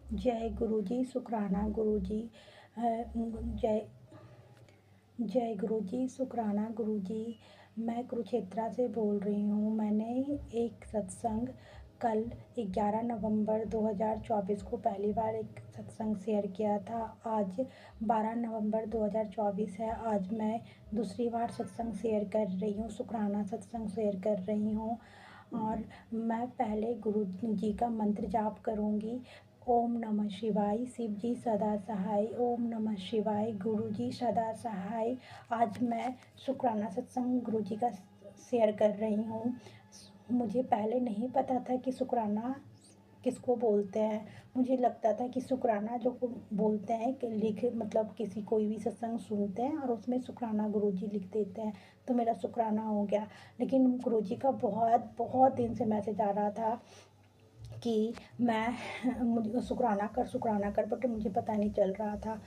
जय गुरु जी, शुक्राना गुरु जी। जय जय गुरु जी, शुक्राना गुरु जी। मैं कुरुक्षेत्रा से बोल रही हूँ। मैंने एक सत्संग कल 11 नवंबर 2024 को पहली बार एक सत्संग शेयर किया था। आज 12 नवंबर 2024 है। आज मैं दूसरी बार सत्संग शेयर कर रही हूँ, शुक्राना सत्संग शेयर कर रही हूँ। और मैं पहले गुरु जी का मंत्र जाप करूँगी। ओम नमः शिवाय, शिव जी सदा सहाय। ओम नमः शिवाय, गुरु जी सदा सहाय। आज मैं शुक्राना सत्संग गुरु जी का शेयर कर रही हूँ। मुझे पहले नहीं पता था कि शुक्राना किसको बोलते हैं। मुझे लगता था कि शुक्राना जो बोलते हैं कि लिख मतलब किसी कोई भी सत्संग सुनते हैं और उसमें शुक्राना गुरु जी लिख देते हैं, तो मेरा शुक्राना हो गया। लेकिन गुरु जी का बहुत बहुत दिन से मैसेज आ रहा था कि मुझे शुक्राना कर, बट मुझे पता नहीं चल रहा था।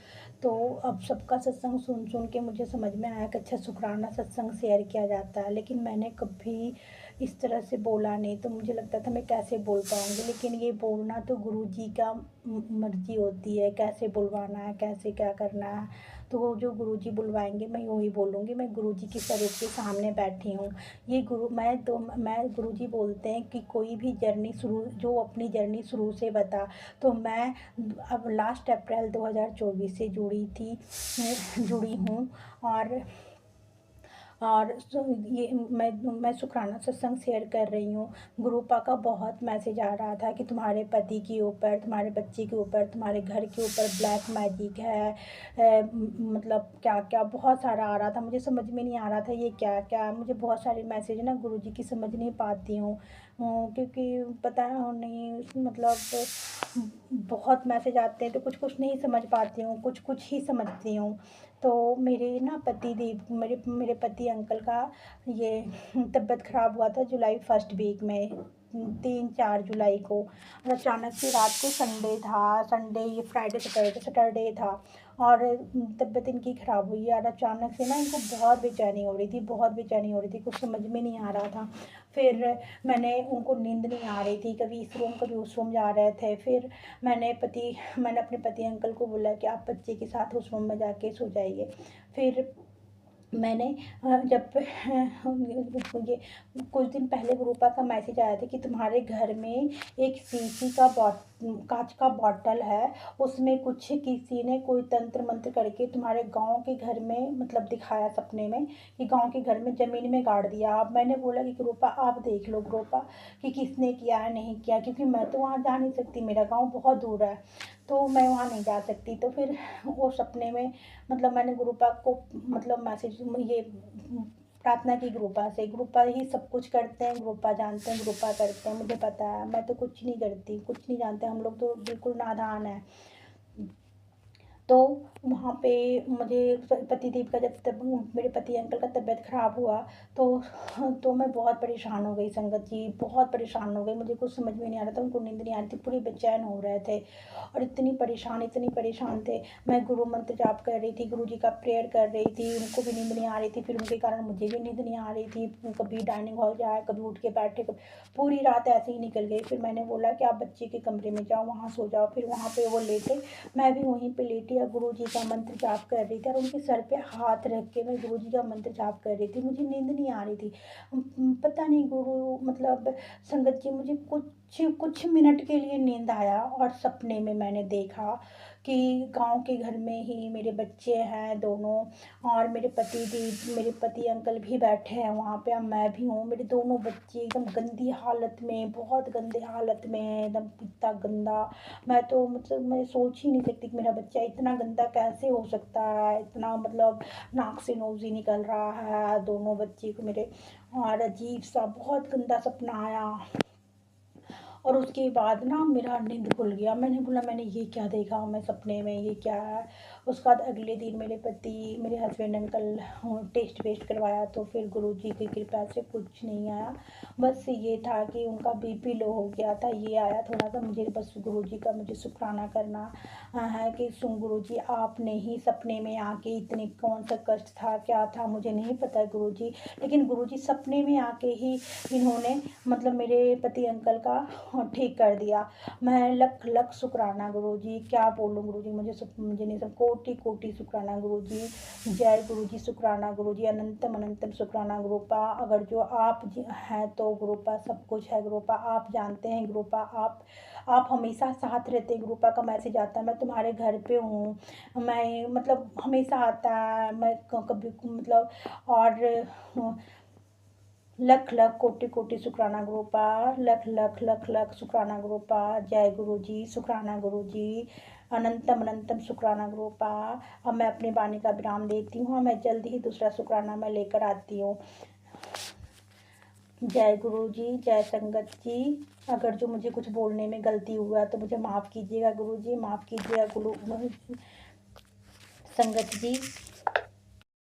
तो अब सबका सत्संग सुन सुन के मुझे समझ में आया कि अच्छा शुक्राना सत्संग शेयर किया जाता है। लेकिन मैंने कभी इस तरह से बोला नहीं, तो मुझे लगता था मैं कैसे बोल पाऊँगी। लेकिन ये बोलना तो गुरु जी का मर्जी होती है, कैसे बुलवाना है, कैसे क्या करना है। तो वो जो गुरु जी बुलवाएंगे मैं वही बोलूँगी। मैं गुरु जी के स्वरूप के सामने बैठी हूँ। ये मैं गुरु जी बोलते हैं कि कोई भी जर्नी शुरू जो अपनी जर्नी शुरू से बता। तो मैं अब लास्ट अप्रैल 2024 से जुड़ी हूँ। और ये मैं शुक्राना सत्संग शेयर कर रही हूँ। गुरुपा का बहुत मैसेज आ रहा था कि तुम्हारे पति के ऊपर, तुम्हारे बच्चे के ऊपर, तुम्हारे घर के ऊपर ब्लैक मैजिक है। मतलब क्या क्या बहुत सारा आ रहा था। मुझे समझ में नहीं आ रहा था ये क्या क्या। मुझे बहुत सारे मैसेज ना गुरु जी की समझ नहीं पाती हूँ, क्योंकि पता नहीं मतलब बहुत मैसेज आते हैं तो कुछ कुछ नहीं समझ पाती हूँ, कुछ कुछ ही समझती हूँ। तो मेरे ना मेरे पति अंकल का ये तबीयत ख़राब हुआ था जुलाई फर्स्ट वीक में, 3-4 जुलाई को। और अचानक से रात को संडे ये फ्राइडे सैटरडे था और तबीयत इनकी ख़राब हुई और अचानक से ना इनको बहुत बेचैनी हो रही थी, कुछ समझ में नहीं आ रहा था। फिर उनको नींद नहीं आ रही थी, कभी इस रूम कभी उस रूम जा रहे थे। फिर मैंने अपने पति अंकल को बोला कि आप बच्चे के साथ उस रूम में जाके सो जाइए। फिर मैंने जब ये कुछ दिन पहले ग्रुपा का मैसेज आया था कि तुम्हारे घर में एक शीशी का कांच का बॉटल है, उसमें कुछ किसी ने कोई तंत्र मंत्र करके तुम्हारे गांव के घर में मतलब दिखाया सपने में कि गांव के घर में ज़मीन में गाड़ दिया। अब मैंने बोला कि ग्रुपा आप देख लो ग्रुपा कि किसने किया है नहीं किया, क्योंकि मैं तो वहाँ जा नहीं सकती, मेरा गाँव बहुत दूर है, तो मैं वहाँ नहीं जा सकती। तो फिर वो सपने में मतलब मैंने ग्रुपा को मतलब मैसेज ये प्रार्थना की ग्रुपा ही सब कुछ करते हैं, ग्रुपा जानते हैं, ग्रुपा करते हैं, मुझे पता है। मैं तो कुछ नहीं करती, कुछ नहीं जानते, हम लोग तो बिल्कुल नादान है। तो वहाँ पे मुझे पतिदेव का जब मेरे पति अंकल का तबीयत ख़राब हुआ तो मैं बहुत परेशान हो गई संगत जी, बहुत परेशान हो गई। मुझे कुछ समझ में नहीं आ रहा था, उनको नींद नहीं आ रही थी, पूरे बेचैन हो रहे थे और इतनी परेशान थे। मैं गुरु मंत्र जाप कर रही थी, गुरु जी का प्रेयर कर रही थी, उनको भी नींद नहीं आ रही थी। फिर उनके कारण मुझे भी नींद नहीं आ रही थी। कभी डाइनिंग हॉल जाए, कभी उठ के बैठे, पूरी रात ऐसे ही निकल गई। फिर मैंने बोला कि आप बच्चे के कमरे में जाओ, वहाँ सो जाओ। फिर वहाँ पे वो लेटे, मैं भी वहीं पे लेटी और गुरु जी का मंत्र जाप कर रही थी और उनके सर पे हाथ रख के मैं गुरु जी का मंत्र जाप कर रही थी। मुझे नींद नहीं आ रही थी। पता नहीं गुरु मतलब संगत जी मुझे कुछ मिनट के लिए नींद आया और सपने में मैंने देखा कि गांव के घर में ही मेरे बच्चे हैं दोनों और मेरे पति अंकल भी बैठे हैं वहाँ पे, अब मैं भी हूँ। मेरे दोनों बच्चे एकदम गंदी हालत में, बहुत गंदी हालत में है, एकदम इतना गंदा। मैं तो मतलब मैं सोच ही नहीं सकती कि मेरा बच्चा इतना गंदा कैसे हो सकता है, इतना मतलब नाक से नोज़ी निकल रहा है दोनों बच्चे को मेरे। और अजीब सा बहुत गंदा सपना आया और उसके बाद ना मेरा नींद खुल गया। मैंने बोला मैंने ये क्या देखा मैं सपने में, ये क्या है। उसके बाद अगले दिन मेरे हस्बैंड अंकल टेस्ट वेस्ट करवाया तो फिर गुरु जी की कृपा से कुछ नहीं आया। बस ये था कि उनका बीपी लो हो गया था, ये आया थोड़ा सा। मुझे बस गुरु जी का मुझे शुक्राना करना है कि गुरु जी आपने ही सपने में आके इतने कौन सा कष्ट था क्या था मुझे नहीं पता गुरु जी, लेकिन गुरु जी सपने में आके ही इन्होंने मतलब मेरे पति अंकल का ठीक कर दिया। मैं लख लख शुक्राना गुरुजी, क्या बोलूँ गुरुजी, मुझे नहीं सब, कोटि कोटि शुक्राना गुरुजी। जय गुरुजी, शुक्राना गुरुजी, अनंतम अनंतम शुक्राना गुरुपा। अगर जो आप हैं तो गुरुपा सब कुछ है गुरुपा, आप जानते हैं गुरुपा, आप हमेशा साथ रहते हैं गुरुपा। का मैसेज आता है, मैं तुम्हारे घर पे हूँ, मैं मतलब हमेशा आता है, मैं कभी मतलब, और लख लख कोटि कोटि शुक्राना गुरुपा, लख लख लख लख शुक्राना गुरुपा। जय गुरुजी, शुक्राना गुरुजी, अनंतम अनंतम शुक्राना गुरुपा। अब मैं अपनी वाणी का विराम देती हूँ, मैं जल्दी ही दूसरा शुक्राना मैं लेकर आती हूँ। जय गुरुजी, जय संगत जी। अगर जो मुझे कुछ बोलने में गलती हुआ तो मुझे माफ़ कीजिएगा गुरुजी, माफ़ कीजिएगा गुरु संगत जी।